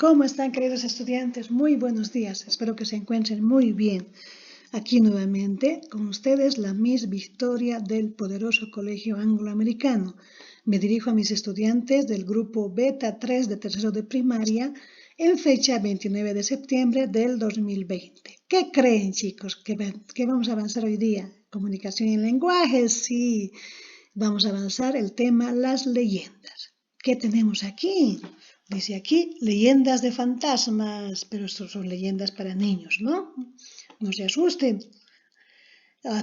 ¿Cómo están, queridos estudiantes? Muy buenos días. Espero que se encuentren muy bien. Aquí nuevamente con ustedes la Miss Victoria del poderoso Colegio Angloamericano. Me dirijo a mis estudiantes del grupo Beta 3 de tercero de primaria en fecha 29 de septiembre del 2020. ¿Qué creen, chicos? ¿Que vamos a avanzar hoy día? Comunicación y lenguaje, sí. Vamos a avanzar el tema las leyendas. ¿Qué tenemos aquí? Dice aquí leyendas de fantasmas, pero estos son leyendas para niños, ¿no? No se asusten.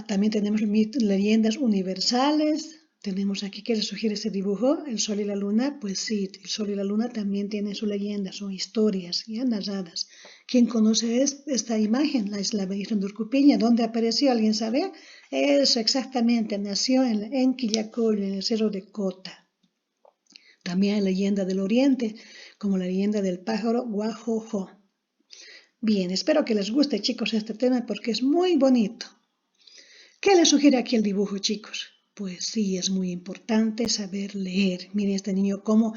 También tenemos leyendas universales. Tenemos aquí, ¿qué les sugiere este dibujo? El sol y la luna. Pues sí, el sol y la luna también tienen su leyenda, son historias ya narradas. ¿Quién conoce esta imagen? Es la Virgen de Urcupiña. ¿Dónde apareció? ¿Alguien sabe? Eso exactamente, nació en Quillacollo, en el cerro de Cota. También hay leyenda del oriente, como la leyenda del pájaro guajojo. Bien, espero que les guste, chicos, este tema porque es muy bonito. ¿Qué les sugiere aquí el dibujo, chicos? Pues sí, es muy importante saber leer. Miren este niño cómo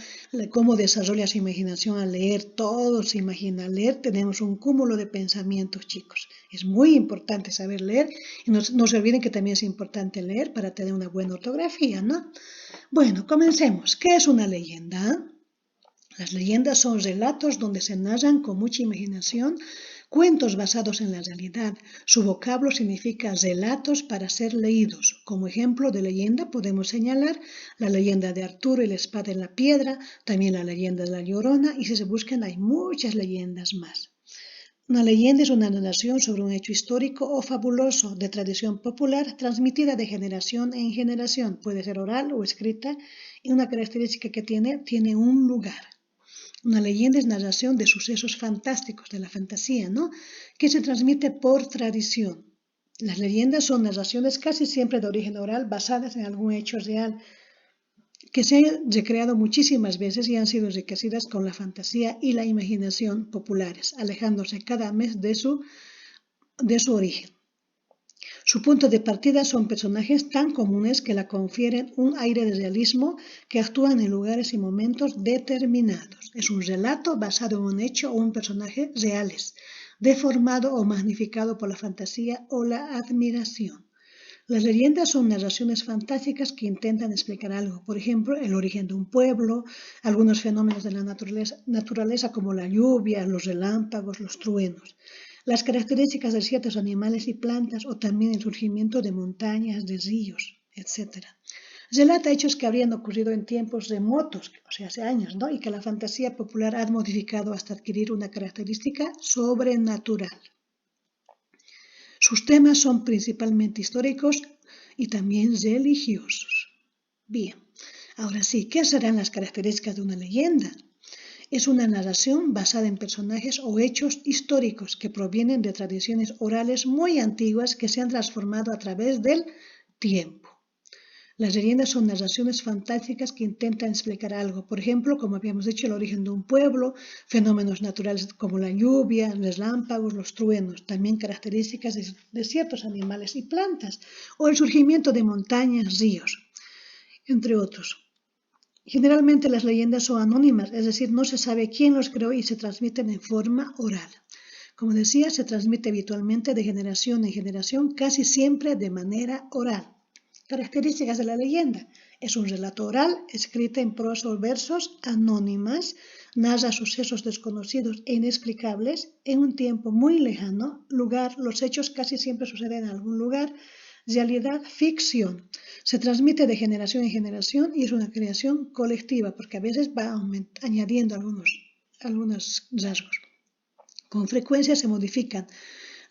desarrolla su imaginación al leer, todo se imagina. Al leer tenemos un cúmulo de pensamientos, chicos. Es muy importante saber leer y no se olviden que también es importante leer para tener una buena ortografía, ¿no? Bueno, comencemos. ¿Qué es una leyenda? Las leyendas son relatos donde se narran con mucha imaginación cuentos basados en la realidad. Su vocablo significa relatos para ser leídos. Como ejemplo de leyenda podemos señalar la leyenda de Arturo y la espada en la piedra, también la leyenda de la Llorona, y si se buscan hay muchas leyendas más. Una leyenda es una narración sobre un hecho histórico o fabuloso de tradición popular transmitida de generación en generación. Puede ser oral o escrita y una característica que tiene un lugar. Una leyenda es narración de sucesos fantásticos, de la fantasía, ¿no? Que se transmite por tradición. Las leyendas son narraciones casi siempre de origen oral basadas en algún hecho real que se han recreado muchísimas veces y han sido enriquecidas con la fantasía y la imaginación populares, alejándose cada mes de su origen. Su punto de partida son personajes tan comunes que la confieren un aire de realismo que actúan en lugares y momentos determinados. Es un relato basado en un hecho o un personaje reales, deformado o magnificado por la fantasía o la admiración. Las leyendas son narraciones fantásticas que intentan explicar algo, por ejemplo, el origen de un pueblo, algunos fenómenos de la naturaleza como la lluvia, los relámpagos, los truenos, las características de ciertos animales y plantas o también el surgimiento de montañas, de ríos, etc. Relata hechos que habrían ocurrido en tiempos remotos, o sea, hace años, ¿no? Y que la fantasía popular ha modificado hasta adquirir una característica sobrenatural. Sus temas son principalmente históricos y también religiosos. Bien, ahora sí, ¿qué serán las características de una leyenda? Es una narración basada en personajes o hechos históricos que provienen de tradiciones orales muy antiguas que se han transformado a través del tiempo. Las leyendas son narraciones fantásticas que intentan explicar algo, por ejemplo, como habíamos dicho, el origen de un pueblo, fenómenos naturales como la lluvia, los relámpagos, los truenos, también características de ciertos animales y plantas, o el surgimiento de montañas, ríos, entre otros. Generalmente las leyendas son anónimas, es decir, no se sabe quién los creó y se transmiten en forma oral. Como decía, se transmite habitualmente de generación en generación, casi siempre de manera oral. Características de la leyenda. Es un relato oral, escrita en prosa o versos, anónimas, narra sucesos desconocidos e inexplicables en un tiempo muy lejano, lugar, los hechos casi siempre suceden en algún lugar, realidad, ficción. Se transmite de generación en generación y es una creación colectiva porque a veces va añadiendo algunos rasgos. Con frecuencia se modifican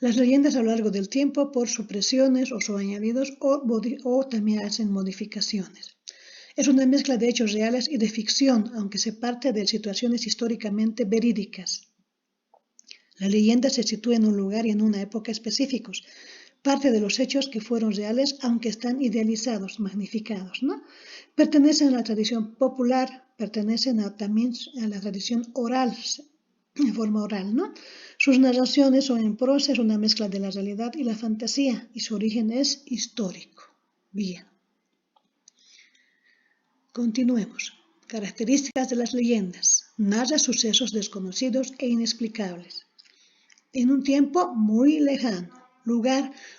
las leyendas a lo largo del tiempo por supresiones o subañadidos o también hacen modificaciones. Es una mezcla de hechos reales y de ficción, aunque se parte de situaciones históricamente verídicas. La leyenda se sitúa en un lugar y en una época específicos. Parte de los hechos que fueron reales, aunque están idealizados, magnificados, ¿no? Pertenecen a la tradición popular, pertenecen también a la tradición oral, en forma oral, ¿no? Sus narraciones son en prosa, es una mezcla de la realidad y la fantasía, y su origen es histórico. Bien. Continuemos. Características de las leyendas. narra sucesos desconocidos e inexplicables. En un tiempo muy lejano,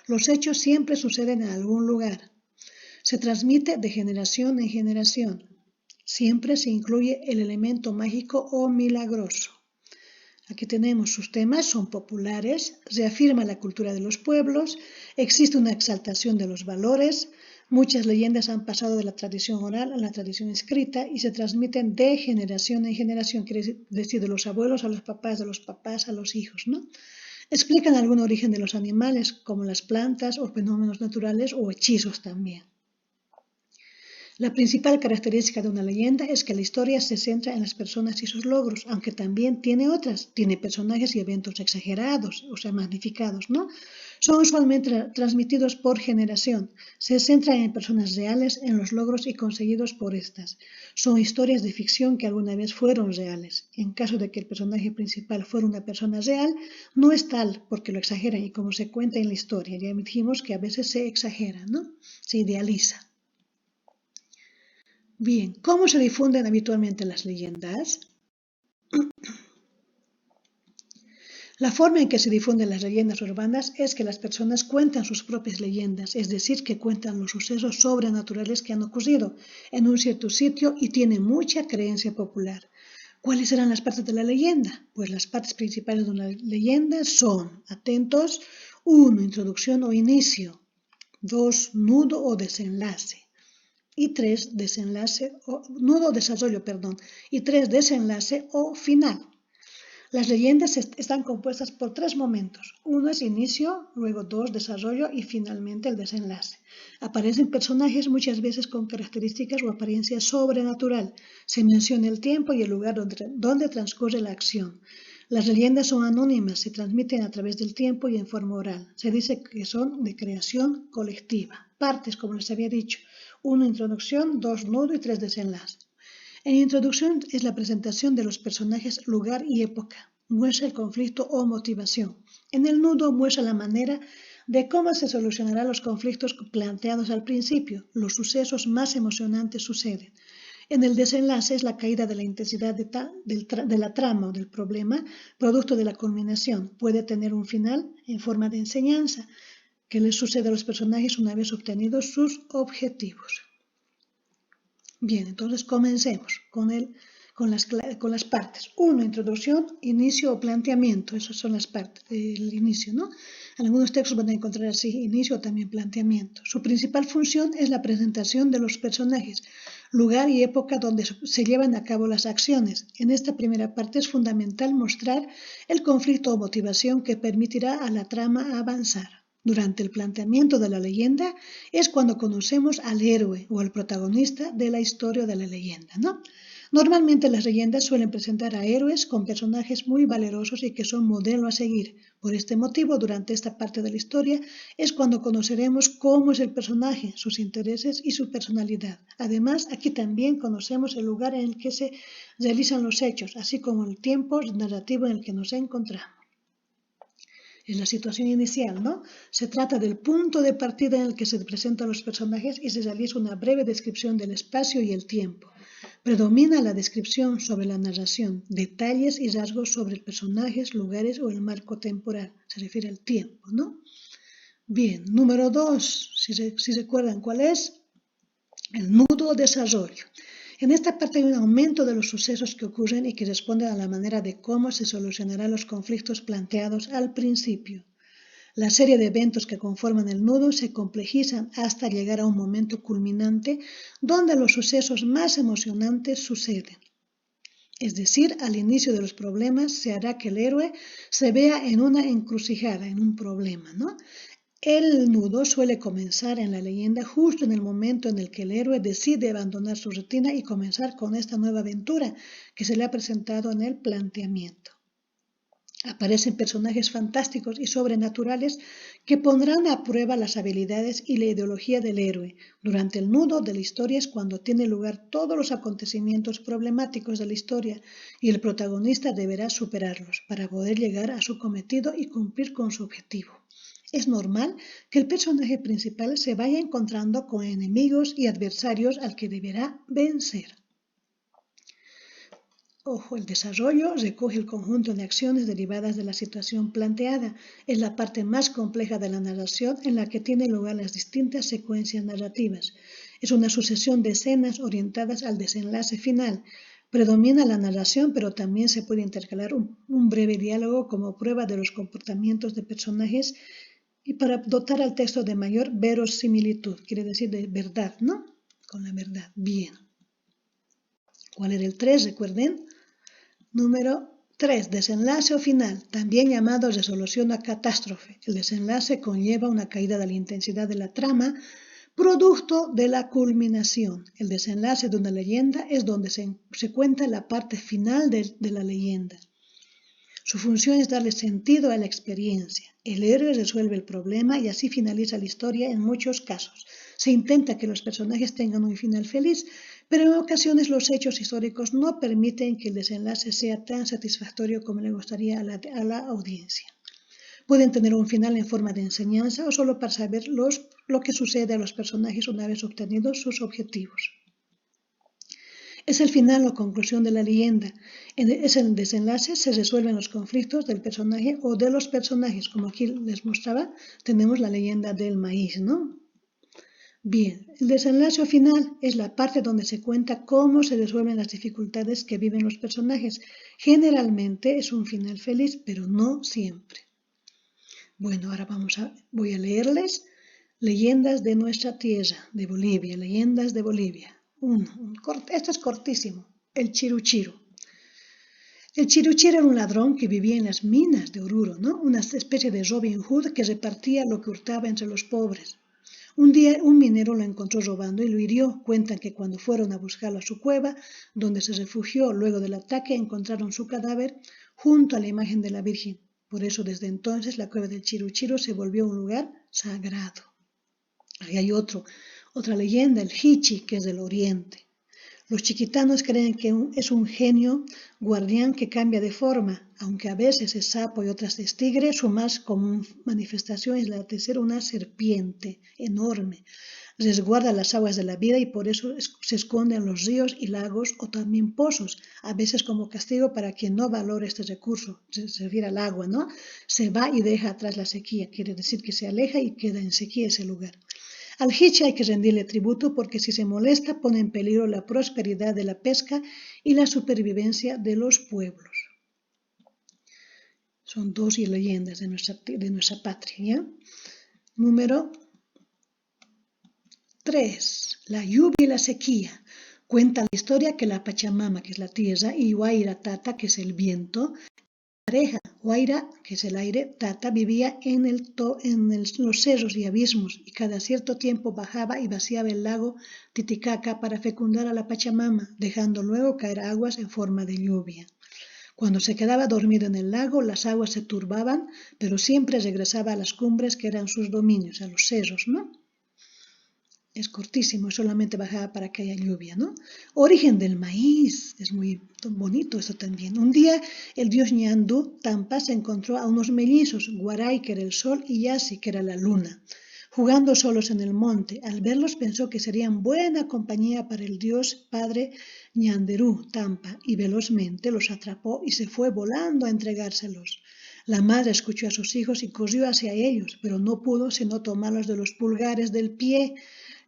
los hechos siempre suceden en algún lugar. Se transmite de generación en generación. Siempre se incluye el elemento mágico o milagroso. Aquí tenemos sus temas, son populares, reafirma la cultura de los pueblos, existe una exaltación de los valores, muchas leyendas han pasado de la tradición oral a la tradición escrita y se transmiten de generación en generación, quiere decir de los abuelos a los papás, de los papás a los hijos, ¿no? Explican algún origen de los animales, como las plantas o fenómenos naturales o hechizos también. La principal característica de una leyenda es que la historia se centra en las personas y sus logros, aunque también tiene otras, tiene personajes y eventos exagerados, o sea, magnificados, ¿no? Son usualmente transmitidos por generación, se centran en personas reales, en los logros y conseguidos por estas. Son historias de ficción que alguna vez fueron reales. En caso de que el personaje principal fuera una persona real, no es tal porque lo exageran y como se cuenta en la historia, ya dijimos que a veces se exagera, ¿no? Se idealiza. Bien, ¿cómo se difunden habitualmente las leyendas? La forma en que se difunden las leyendas urbanas es que las personas cuentan sus propias leyendas, es decir, que cuentan los sucesos sobrenaturales que han ocurrido en un cierto sitio y tienen mucha creencia popular. ¿Cuáles serán las partes de la leyenda? Pues las partes principales de una leyenda son, atentos, 1. Introducción o inicio, 2. Nudo o desenlace. Y 3, desenlace o final. Las leyendas están compuestas por 3 momentos. 1 es inicio, luego 2, desarrollo y finalmente el desenlace. Aparecen personajes muchas veces con características o apariencia sobrenatural. Se menciona el tiempo y el lugar donde transcurre la acción. Las leyendas son anónimas, se transmiten a través del tiempo y en forma oral. Se dice que son de creación colectiva. Partes, como les había dicho. 1, introducción, 2, nudo y 3, desenlace. En introducción es la presentación de los personajes, lugar y época. Muestra el conflicto o motivación. En el nudo muestra la manera de cómo se solucionarán los conflictos planteados al principio. Los sucesos más emocionantes suceden. En el desenlace es la caída de la intensidad de la trama o del problema, producto de la culminación. Puede tener un final en forma de enseñanza que les sucede a los personajes una vez obtenidos sus objetivos. Bien, entonces comencemos con las partes. 1, introducción, inicio o planteamiento. Esas son las partes del inicio, ¿no? En algunos textos van a encontrar así, inicio o también planteamiento. Su principal función es la presentación de los personajes, lugar y época donde se llevan a cabo las acciones. En esta primera parte es fundamental mostrar el conflicto o motivación que permitirá a la trama avanzar. Durante el planteamiento de la leyenda es cuando conocemos al héroe o al protagonista de la historia de la leyenda, ¿no? Normalmente las leyendas suelen presentar a héroes con personajes muy valerosos y que son modelo a seguir. Por este motivo, durante esta parte de la historia es cuando conoceremos cómo es el personaje, sus intereses y su personalidad. Además, aquí también conocemos el lugar en el que se realizan los hechos, así como el tiempo narrativo en el que nos encontramos. Es la situación inicial, ¿no? Se trata del punto de partida en el que se presentan los personajes y se realiza una breve descripción del espacio y el tiempo. Predomina la descripción sobre la narración, detalles y rasgos sobre personajes, lugares o el marco temporal. Se refiere al tiempo, ¿no? Bien, número 2, si recuerdan cuál es, el nudo o desarrollo. En esta parte hay un aumento de los sucesos que ocurren y que responden a la manera de cómo se solucionarán los conflictos planteados al principio. La serie de eventos que conforman el nudo se complejizan hasta llegar a un momento culminante donde los sucesos más emocionantes suceden. Es decir, al inicio de los problemas se hará que el héroe se vea en una encrucijada, en un problema, ¿no? El nudo suele comenzar en la leyenda justo en el momento en el que el héroe decide abandonar su rutina y comenzar con esta nueva aventura que se le ha presentado en el planteamiento. Aparecen personajes fantásticos y sobrenaturales que pondrán a prueba las habilidades y la ideología del héroe. Durante el nudo de la historia es cuando tienen lugar todos los acontecimientos problemáticos de la historia y el protagonista deberá superarlos para poder llegar a su cometido y cumplir con su objetivo. Es normal que el personaje principal se vaya encontrando con enemigos y adversarios al que deberá vencer. Ojo, el desarrollo recoge el conjunto de acciones derivadas de la situación planteada. Es la parte más compleja de la narración en la que tienen lugar las distintas secuencias narrativas. Es una sucesión de escenas orientadas al desenlace final. Predomina la narración, pero también se puede intercalar un breve diálogo como prueba de los comportamientos de personajes y para dotar al texto de mayor verosimilitud, quiere decir de verdad, ¿no? Con la verdad. Bien. ¿Cuál era el 3? Recuerden. Número 3. Desenlace o final, también llamado resolución a catástrofe. El desenlace conlleva una caída de la intensidad de la trama, producto de la culminación. El desenlace de una leyenda es donde se cuenta la parte final de la leyenda. Su función es darle sentido a la experiencia. El héroe resuelve el problema y así finaliza la historia en muchos casos. Se intenta que los personajes tengan un final feliz, pero en ocasiones los hechos históricos no permiten que el desenlace sea tan satisfactorio como le gustaría a la audiencia. Pueden tener un final en forma de enseñanza o solo para saber lo que sucede a los personajes una vez obtenidos sus objetivos. Es el final o conclusión de la leyenda. Es el desenlace, se resuelven los conflictos del personaje o de los personajes. Como aquí les mostraba, tenemos la leyenda del maíz, ¿no? Bien, el desenlace final es la parte donde se cuenta cómo se resuelven las dificultades que viven los personajes. Generalmente es un final feliz, pero no siempre. Bueno, ahora voy a leerles Leyendas de nuestra tierra, de Bolivia, leyendas de Bolivia. Esto es cortísimo, el Chiruchiru. El Chiruchiru era un ladrón que vivía en las minas de Oruro, ¿no? Una especie de Robin Hood que repartía lo que hurtaba entre los pobres. Un día un minero lo encontró robando y lo hirió. Cuentan que cuando fueron a buscarlo a su cueva, donde se refugió luego del ataque, encontraron su cadáver junto a la imagen de la Virgen. Por eso desde entonces la cueva del Chiruchiru se volvió un lugar sagrado. Ahí hay otra leyenda, el Hichi, que es del oriente. Los chiquitanos creen que es un genio guardián que cambia de forma, aunque a veces es sapo y otras es tigre, su más común manifestación es la de ser una serpiente enorme. Resguarda las aguas de la vida y por eso se esconde en los ríos y lagos o también pozos, a veces como castigo para quien no valore este recurso, se refiere al agua, ¿no? Se va y deja atrás la sequía, quiere decir que se aleja y queda en sequía ese lugar. Al Hichi hay que rendirle tributo porque si se molesta pone en peligro la prosperidad de la pesca y la supervivencia de los pueblos. Son dos leyendas de nuestra patria, ¿ya? Número 3. La lluvia y la sequía. Cuenta la historia que la Pachamama, que es la tierra, y Huayra Tata, que es el viento, pareja. Huayra, que es el aire, Tata, vivía en los cerros y abismos y cada cierto tiempo bajaba y vaciaba el lago Titicaca para fecundar a la Pachamama, dejando luego caer aguas en forma de lluvia. Cuando se quedaba dormido en el lago, las aguas se turbaban, pero siempre regresaba a las cumbres que eran sus dominios, a los cerros, ¿no? Es cortísimo, solamente bajaba para que haya lluvia, ¿no? Origen del maíz, es muy bonito eso también. Un día el dios Ñandú Tampa se encontró a unos mellizos, Guaray, que era el sol, y Yasi, que era la luna, jugando solos en el monte. Al verlos pensó que serían buena compañía para el dios padre Ñanderú Tampa, y velozmente los atrapó y se fue volando a entregárselos. La madre escuchó a sus hijos y corrió hacia ellos, pero no pudo sino tomarlos de los pulgares del pie,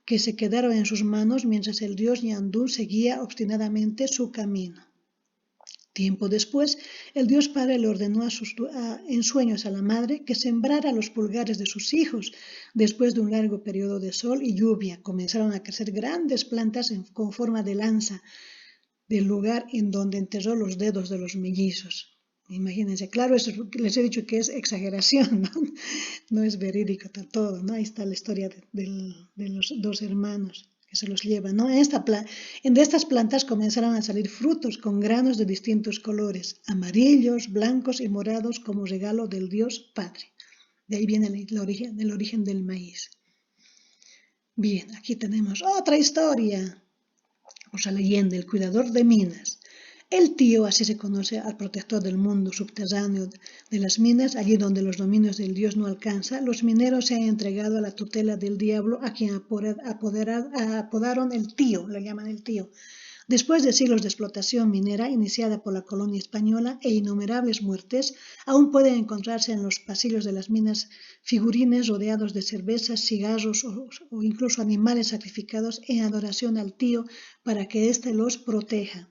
que se quedaron en sus manos mientras el dios Ñandú seguía obstinadamente su camino. Tiempo después, el dios padre le ordenó en sueños a la madre que sembrara los pulgares de sus hijos. Después de un largo periodo de sol y lluvia, comenzaron a crecer grandes plantas con forma de lanza del lugar en donde enterró los dedos de los mellizos. Imagínense, claro, eso les he dicho que es exageración, ¿no? No es verídico todo, ¿no? Ahí está la historia de los dos hermanos que se los llevan, ¿no? De estas plantas comenzaron a salir frutos con granos de distintos colores, amarillos, blancos y morados como regalo del Dios Padre. De ahí viene el origen del maíz. Bien, aquí tenemos otra historia, otra leyenda, el cuidador de minas. El tío, así se conoce al protector del mundo subterráneo de las minas, allí donde los dominios del dios no alcanzan, los mineros se han entregado a la tutela del diablo, a quien apodaron el tío, lo llaman el tío. Después de siglos de explotación minera iniciada por la colonia española e innumerables muertes, aún pueden encontrarse en los pasillos de las minas figurines rodeados de cervezas, cigarros o incluso animales sacrificados en adoración al tío para que éste los proteja.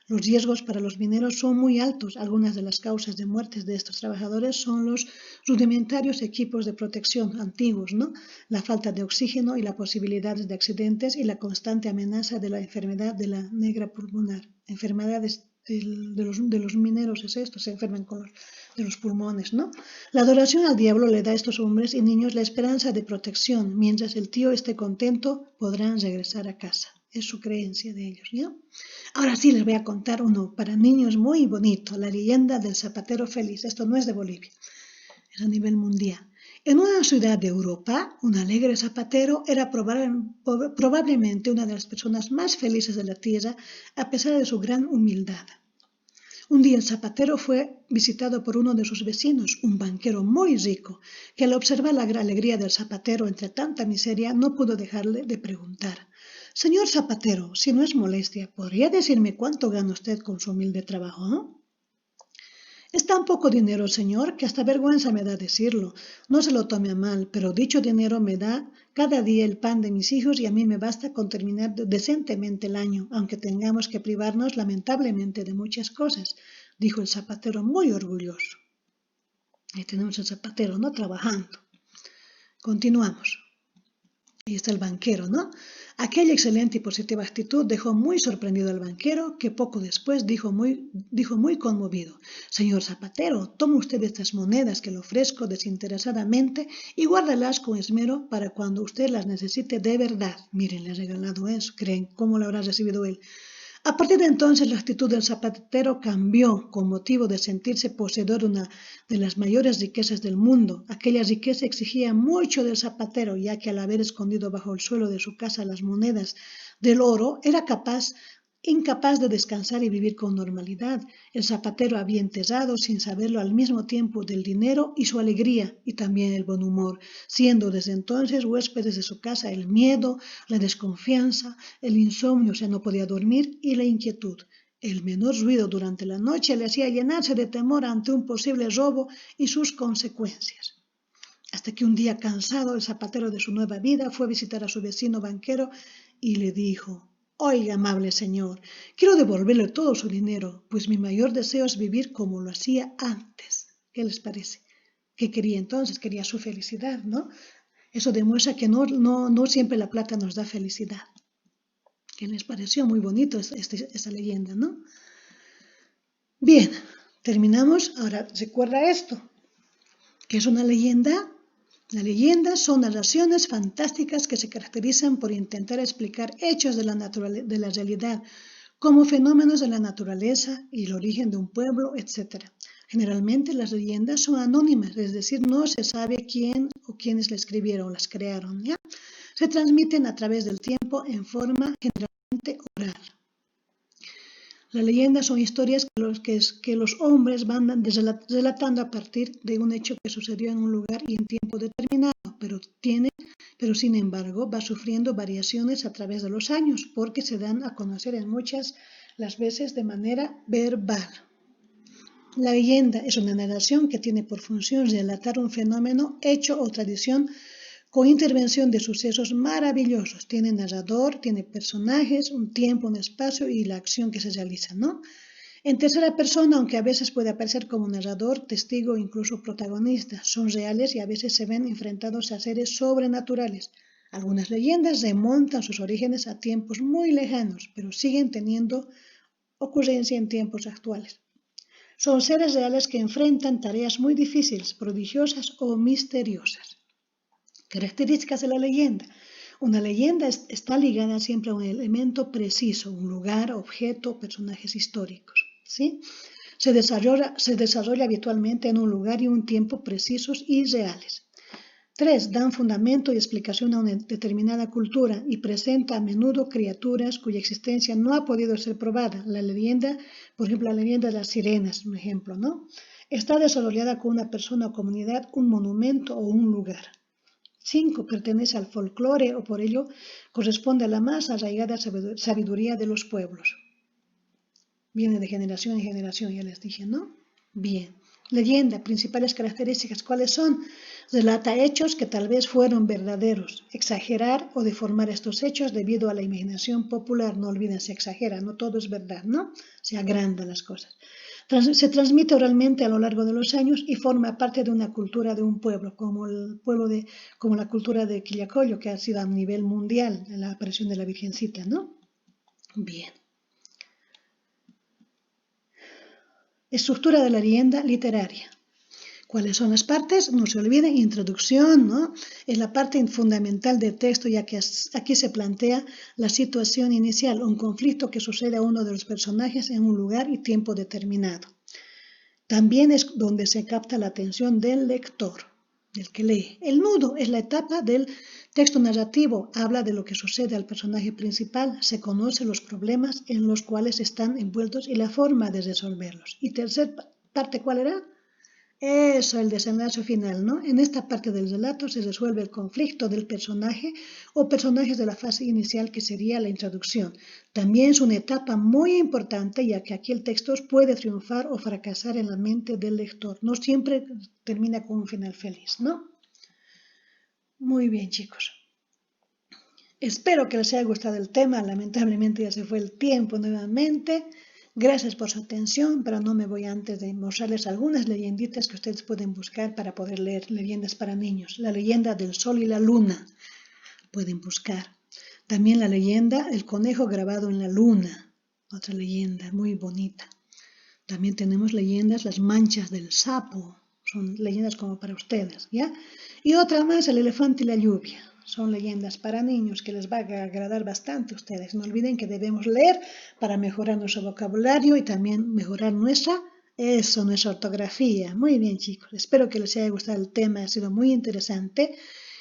Los riesgos para los mineros son muy altos. Algunas de las causas de muertes de estos trabajadores son los rudimentarios equipos de protección antiguos, ¿no? La falta de oxígeno y la posibilidad de accidentes y la constante amenaza de la enfermedad de la negra pulmonar. Enfermedades de los mineros es esto, se enferman de los pulmones, ¿no? La adoración al diablo le da a estos hombres y niños la esperanza de protección. Mientras el tío esté contento, podrán regresar a casa. Es su creencia de ellos, ¿ya? Ahora sí les voy a contar uno para niños muy bonito, la leyenda del zapatero feliz. Esto no es de Bolivia, es a nivel mundial. En una ciudad de Europa, un alegre zapatero era probablemente una de las personas más felices de la tierra, a pesar de su gran humildad. Un día el zapatero fue visitado por uno de sus vecinos, un banquero muy rico, que al observar la gran alegría del zapatero entre tanta miseria no pudo dejarle de preguntar: «Señor zapatero, si no es molestia, ¿podría decirme cuánto gana usted con su humilde trabajo?» ¿No? «Es tan poco dinero, señor, que hasta vergüenza me da decirlo. No se lo tome a mal, pero dicho dinero me da cada día el pan de mis hijos y a mí me basta con terminar decentemente el año, aunque tengamos que privarnos lamentablemente de muchas cosas», dijo el zapatero muy orgulloso. Ahí tenemos el zapatero, ¿no? Trabajando. Continuamos. Ahí está el banquero, ¿no? Aquella excelente y positiva actitud dejó muy sorprendido al banquero, que poco después dijo muy conmovido: «Señor zapatero, tome usted estas monedas que le ofrezco desinteresadamente y guárdalas con esmero para cuando usted las necesite de verdad». Miren, le he regalado eso. ¿Creen cómo lo habrá recibido él? A partir de entonces la actitud del zapatero cambió con motivo de sentirse poseedor de una de las mayores riquezas del mundo. Aquella riqueza exigía mucho del zapatero, ya que al haber escondido bajo el suelo de su casa las monedas del oro, era incapaz de descansar y vivir con normalidad. El zapatero había enterrado, sin saberlo al mismo tiempo, del dinero y su alegría, y también el buen humor, siendo desde entonces huéspedes de su casa el miedo, la desconfianza, el insomnio, o sea, no podía dormir, y la inquietud. El menor ruido durante la noche le hacía llenarse de temor ante un posible robo y sus consecuencias. Hasta que un día, cansado, el zapatero de su nueva vida fue a visitar a su vecino banquero y le dijo: «Oiga, amable señor, quiero devolverle todo su dinero, pues mi mayor deseo es vivir como lo hacía antes». ¿Qué les parece? ¿Qué quería entonces? Quería su felicidad, ¿no? Eso demuestra que no siempre la plata nos da felicidad. ¿Qué les pareció? Muy bonito esta leyenda, ¿no? Bien, terminamos. Ahora recuerda esto, que es una leyenda. Las leyendas son narraciones fantásticas que se caracterizan por intentar explicar hechos de la realidad, como fenómenos de la naturaleza y el origen de un pueblo, etc. Generalmente las leyendas son anónimas, es decir, no se sabe quién o quiénes la escribieron o las crearon, ¿ya? Se transmiten a través del tiempo en forma generalmente oral. Las leyendas son historias que los hombres van relatando a partir de un hecho que sucedió en un lugar y en tiempo determinado, pero sin embargo va sufriendo variaciones a través de los años, porque se dan a conocer en muchas las veces de manera verbal. La leyenda es una narración que tiene por función relatar un fenómeno, hecho o tradición con intervención de sucesos maravillosos. Tiene narrador, tiene personajes, un tiempo, un espacio y la acción que se realiza, ¿no? En tercera persona, aunque a veces puede aparecer como narrador, testigo o incluso protagonista, son reales y a veces se ven enfrentados a seres sobrenaturales. Algunas leyendas remontan sus orígenes a tiempos muy lejanos, pero siguen teniendo ocurrencia en tiempos actuales. Son seres reales que enfrentan tareas muy difíciles, prodigiosas o misteriosas. Características de la leyenda. Una leyenda está ligada siempre a un elemento preciso, un lugar, objeto, personajes históricos, ¿sí? Se desarrolla habitualmente en un lugar y un tiempo precisos y reales. 3. Dan fundamento y explicación a una determinada cultura y presenta a menudo criaturas cuya existencia no ha podido ser probada. La leyenda, por ejemplo, la leyenda de las sirenas, un ejemplo, ¿no? Está desarrollada con una persona o comunidad, un monumento o un lugar. 5 pertenece al folclore o por ello corresponde a la más arraigada sabiduría de los pueblos. Viene de generación en generación, ya les dije, ¿no? Bien. Leyenda, principales características, ¿cuáles son? Relata hechos que tal vez fueron verdaderos. Exagerar o deformar estos hechos debido a la imaginación popular. No olviden, se exagera, no todo es verdad, ¿no? Se agrandan las cosas. Se transmite oralmente a lo largo de los años y forma parte de una cultura de un pueblo, como la cultura de Quillacollo, que ha sido a nivel mundial, la aparición de la Virgencita, ¿no? Bien. Estructura de la leyenda literaria. ¿Cuáles son las partes? No se olviden, introducción, ¿no? Es la parte fundamental del texto, ya que aquí se plantea la situación inicial, un conflicto que sucede a uno de los personajes en un lugar y tiempo determinado. También es donde se capta la atención del lector, del que lee. El nudo es la etapa del texto narrativo, habla de lo que sucede al personaje principal, se conoce los problemas en los cuales están envueltos y la forma de resolverlos. Y tercera parte, ¿cuál era? Eso, el desenlace final, ¿no? En esta parte del relato se resuelve el conflicto del personaje o personajes de la fase inicial que sería la introducción. También es una etapa muy importante ya que aquí el texto puede triunfar o fracasar en la mente del lector. No siempre termina con un final feliz, ¿no? Muy bien, chicos. Espero que les haya gustado el tema. Lamentablemente ya se fue el tiempo nuevamente. Gracias por su atención, pero no me voy antes de mostrarles algunas leyenditas que ustedes pueden buscar para poder leer leyendas para niños. La leyenda del sol y la luna, pueden buscar. También la leyenda del conejo grabado en la luna, otra leyenda muy bonita. También tenemos leyendas, las manchas del sapo, son leyendas como para ustedes, ¿ya? Y otra más, el elefante y la lluvia. Son leyendas para niños que les va a agradar bastante a ustedes. No olviden que debemos leer para mejorar nuestro vocabulario y también mejorar nuestra ortografía. Muy bien, chicos. Espero que les haya gustado el tema. Ha sido muy interesante.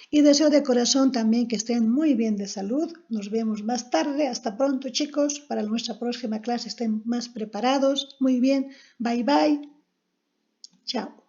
Y deseo de corazón también que estén muy bien de salud. Nos vemos más tarde. Hasta pronto, chicos. Para nuestra próxima clase estén más preparados. Muy bien. Bye, bye. Chao.